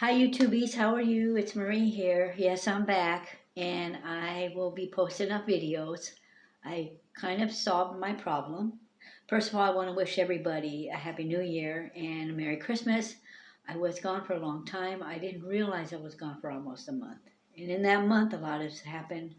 Hi YouTubies, how are you? It's Marie here. Yes, I'm back and I will be posting up videos. I kind of solved my problem. First of all, I want to wish everybody a Happy New Year and a Merry Christmas. I was gone for a long time. I didn't realize I was gone for almost a month. And in that month, a lot has happened.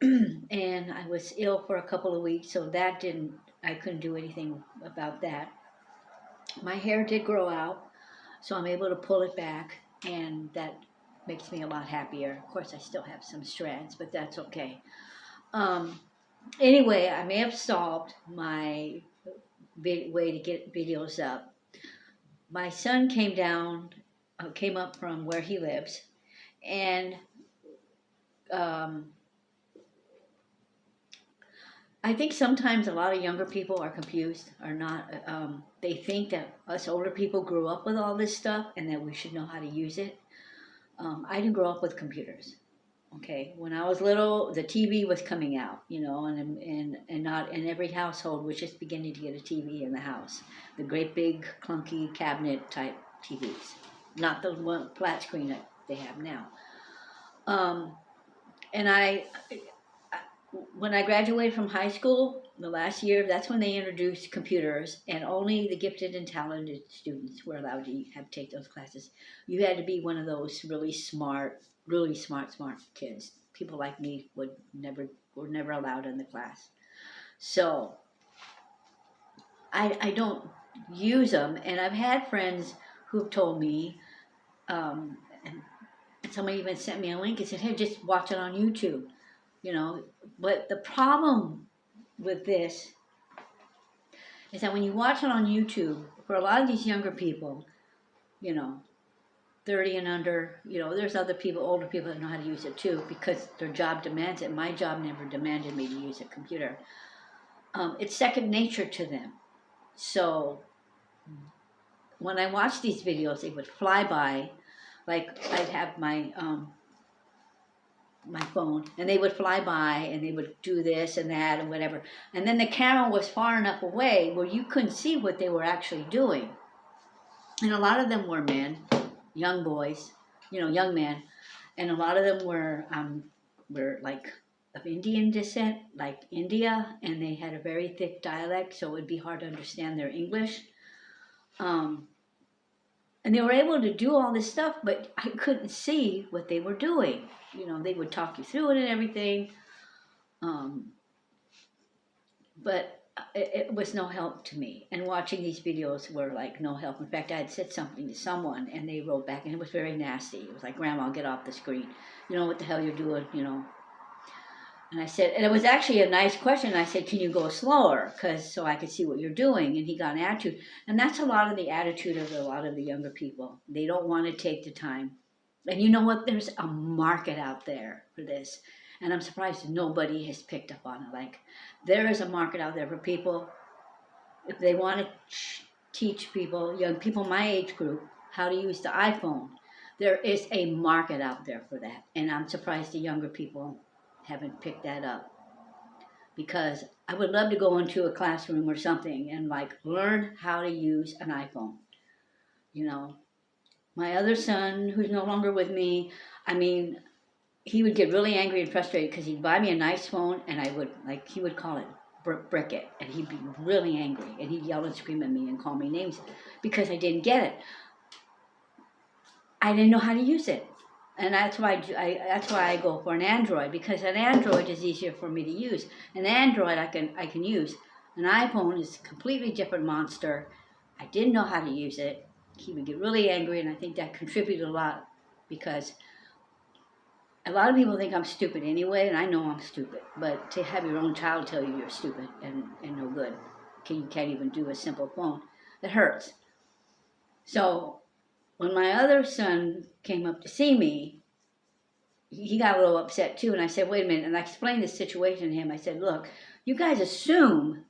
And I was ill for a couple of weeks, so I couldn't do anything about that. My hair did grow out, so I'm able to pull it back, and that makes me a lot happier. Of course, I still have some strands, but that's okay. Um, anyway, I may have solved my way to get videos up. My son came up from where he lives, and um, I think sometimes a lot of younger people are confused, are not. They think that us older people grew up with all this stuff and that we should know how to use it. I didn't grow up with computers. Okay, when I was little, the TV was coming out, and not in every household was just beginning to get a TV in the house. The great big clunky cabinet type TVs, not the one flat screen that they have now. Um, and when I graduated from high school, the last year, that's when they introduced computers, and only the gifted and talented students were allowed to take those classes. You had to be one of those really smart kids. People like me were never allowed in the class. So I don't use them, and I've had friends who've told me, and somebody even sent me a link and said, "Hey, just watch it on YouTube." You know, but the problem with this is that when you watch it on YouTube, for a lot of these younger people, you know, 30 and under, there's other people, older people that know how to use it too because their job demands it. My job never demanded me to use a computer. It's second nature to them. So when I watch these videos, they would fly by. Like I'd have my phone and they would fly by and they would do this and that and whatever, and then the camera was far enough away where you couldn't see what they were actually doing, and a lot of them were men, young boys, young men, and a lot of them were like of Indian descent, like India, and they had a very thick dialect, so it would be hard to understand their English. um, and they were able to do all this stuff, but I couldn't see what they were doing. They would talk you through it and everything, um, but it was no help to me. And watching these videos were like no help. In fact, I had said something to someone, and they wrote back, and it was very nasty. It was like, "Grandma, get off the screen. You know what the hell you're doing." And I said, and it was actually a nice question. I said, "Can you go slower, so I could see what you're doing?" And he got an attitude, and that's a lot of the attitude of a lot of the younger people. They don't want to take the time. And you know what? There's a market out there for this. And I'm surprised nobody has picked up on it. Like, there is a market out there for people, if they want to teach people, young people my age group, how to use the iPhone. There is a market out there for that. And I'm surprised the younger people haven't picked that up. Because I would love to go into a classroom or something and like learn how to use an iPhone. You know, my other son, who's no longer with me, I mean, he would get really angry and frustrated because he'd buy me a nice phone and he would call it brick it, and he'd be really angry and he'd yell and scream at me and call me names because I didn't get it. I didn't know how to use it. And that's why I go for an Android, because an Android is easier for me to use. An Android I can use. An iPhone is a completely different monster. I didn't know how to use it. He would get really angry, and I think that contributed a lot because a lot of people think I'm stupid anyway, and I know I'm stupid. But to have your own child tell you you're stupid and no good, you can't even do a simple phone, it hurts. So when my other son came up to see me, he got a little upset too. And I said, "Wait a minute." And I explained the situation to him. I said, "Look, you guys assume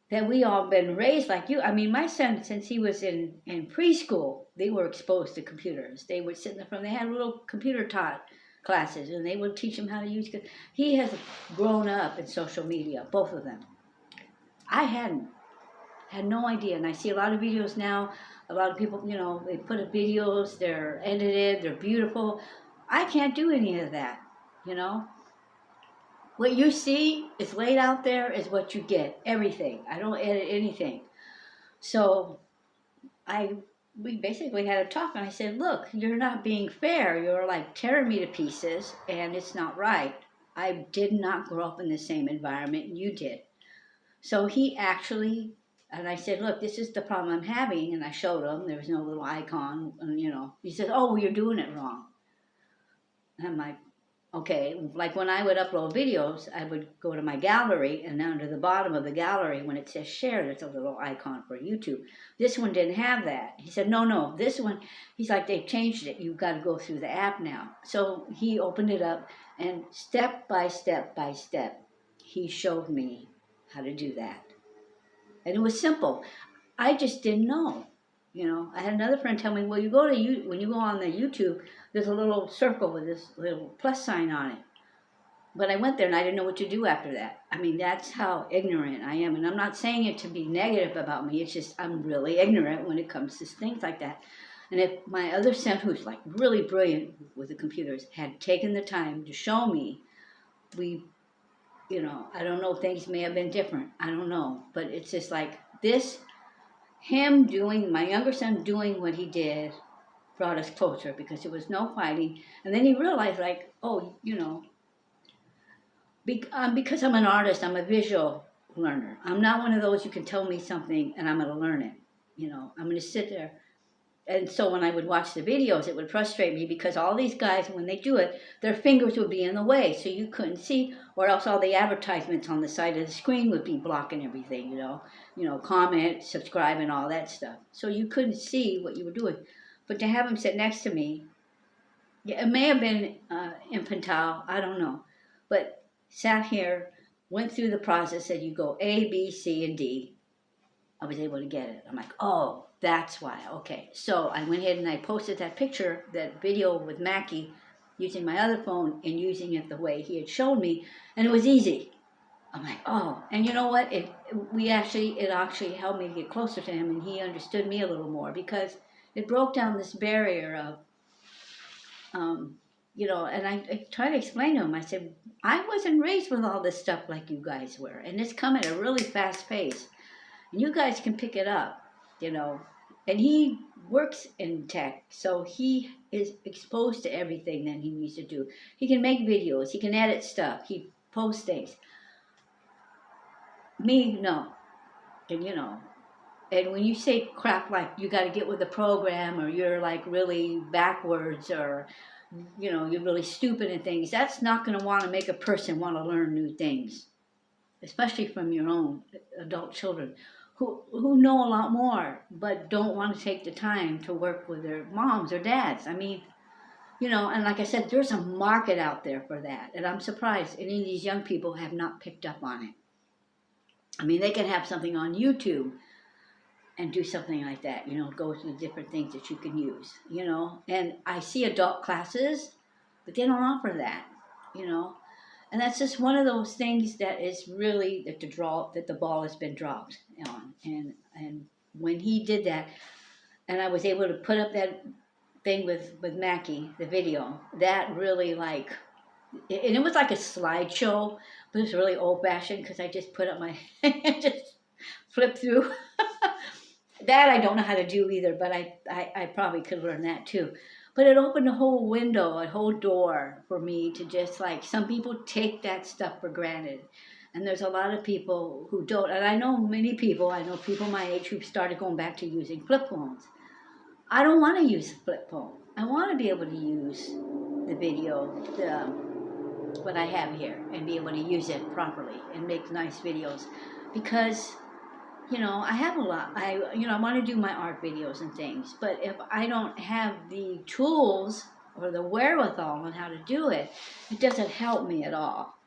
that we all been raised like you. I mean, my son, since he was in preschool, they were exposed to computers. They would sit in the front. They had little computer taught classes, and they would teach him how to use. He has grown up in social media, both of them. I hadn't. Had no idea. And I see a lot of videos now A lot of people, they put up videos, they're edited, they're beautiful. I can't do any of that, you know. What you see is laid out there is what you get, everything. I don't edit anything. So I we basically had a talk, and I said, look, you're not being fair. You're like tearing me to pieces, and it's not right. I did not grow up in the same environment you did. So he actually, and I said, look, this is the problem I'm having. And I showed him, there was no little icon, and he said, oh, well, you're doing it wrong. And I'm like, okay, like when I would upload videos, I would go to my gallery, and down to the bottom of the gallery, when it says share, there's a little icon for YouTube. This one didn't have that. He said, no, this one, he's like, they've changed it. You've got to go through the app now. So he opened it up, and step by step by step, he showed me how to do that. And it was simple. I just didn't know. I had another friend tell me, well, when you go on the YouTube, there's a little circle with this little plus sign on it. But I went there and I didn't know what to do after that. I mean, that's how ignorant I am. And I'm not saying it to be negative about me. It's just I'm really ignorant when it comes to things like that. And if my other son, who's like really brilliant with the computers, had taken the time to show me, I don't know, things may have been different. I don't know. But it's just like this. My younger son doing what he did brought us closer because there was no fighting. And then he realized, like, oh, because I'm an artist, I'm a visual learner. I'm not one of those you can tell me something and I'm going to learn it. I'm going to sit there. And so when I would watch the videos, it would frustrate me because all these guys, when they do it, their fingers would be in the way, so you couldn't see, or else all the advertisements on the side of the screen would be blocking everything, comment, subscribe, and all that stuff. So you couldn't see what you were doing. But to have him sit next to me, yeah, it may have been infantile, I don't know. But sat here, went through the process, said you go A, B, C, and D. I was able to get it. I'm like, oh, that's why. Okay. So I went ahead and I posted that video with Mackie, using my other phone and using it the way he had shown me, and it was easy. I'm like, oh, and you know what? It actually helped me get closer to him, and he understood me a little more because it broke down this barrier of, and I tried to explain to him. I said, I wasn't raised with all this stuff like you guys were, and it's come at a really fast pace. And you guys can pick it up, And he works in tech, so he is exposed to everything that he needs to do. He can make videos, he can edit stuff, he posts things. Me, no. And and when you say crap like you got to get with the program, or you're like really backwards, or you're really stupid and things, that's not going to want to make a person want to learn new things, especially from your own adult children who know a lot more but don't want to take the time to work with their moms or dads. I mean, and like I said, there's a market out there for that, and I'm surprised any of these young people have not picked up on it. I mean, they can have something on YouTube and do something like that, go through different things that you can use, and I see adult classes, but they don't offer that, and that's just one of those things that is really that the ball has been dropped on. And when he did that, and I was able to put up that thing with Mackie, the video, that really and it was like a slideshow, but it was really old fashioned because I just put up my just flip through. That I don't know how to do either, but I probably could learn that too. But it opened a whole window, a whole door for me to just some people take that stuff for granted. And there's a lot of people who don't. And I know people my age who've started going back to using flip phones. I don't want to use a flip phone. I want to be able to use the video, what I have here, and be able to use it properly and make nice videos. Because I have a lot. I want to do my art videos and things, but if I don't have the tools or the wherewithal on how to do it, it doesn't help me at all.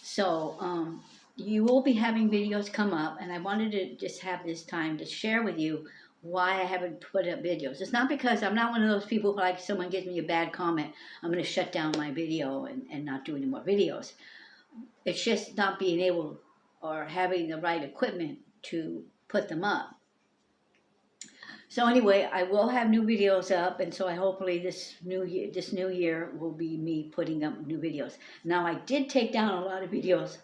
So you will be having videos come up, and I wanted to just have this time to share with you why I haven't put up videos. It's not because I'm not one of those people who, like, someone gives me a bad comment, I'm going to shut down my video and not do any more videos. It's just not being able or having the right equipment to put them up. So anyway, I will have new videos up, and so I hopefully this new year will be me putting up new videos. Now I did take down a lot of videos.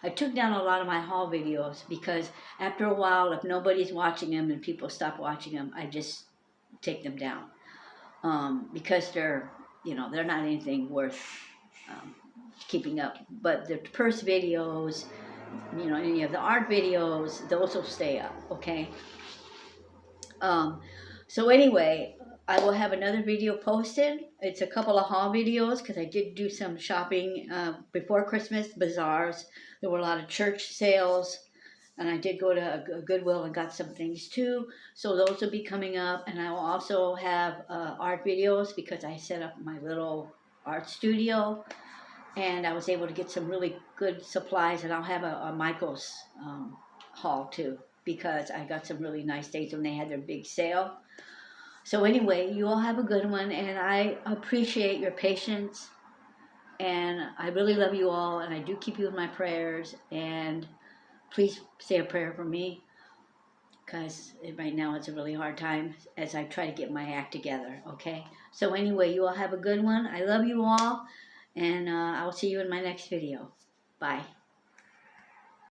I took down a lot of my haul videos because after a while, if nobody's watching them and people stop watching them, I just take them down because they're not anything worth keeping up. But the purse videos, any of the art videos, those will stay up. Okay. Um, so anyway, I will have another video posted. It's a couple of haul videos because I did do some shopping before Christmas, bazaars. There were a lot of church sales, and I did go to a Goodwill and got some things too. So those will be coming up, and I will also have art videos because I set up my little art studio, and I was able to get some really good supplies, and I'll have a Michael's haul too because I got some really nice days when they had their big sale. So anyway, you all have a good one, and I appreciate your patience, and I really love you all, and I do keep you in my prayers, and please say a prayer for me because right now it's a really hard time as I try to get my act together, okay? So anyway, you all have a good one. I love you all, and I'll see you in my next video. Bye.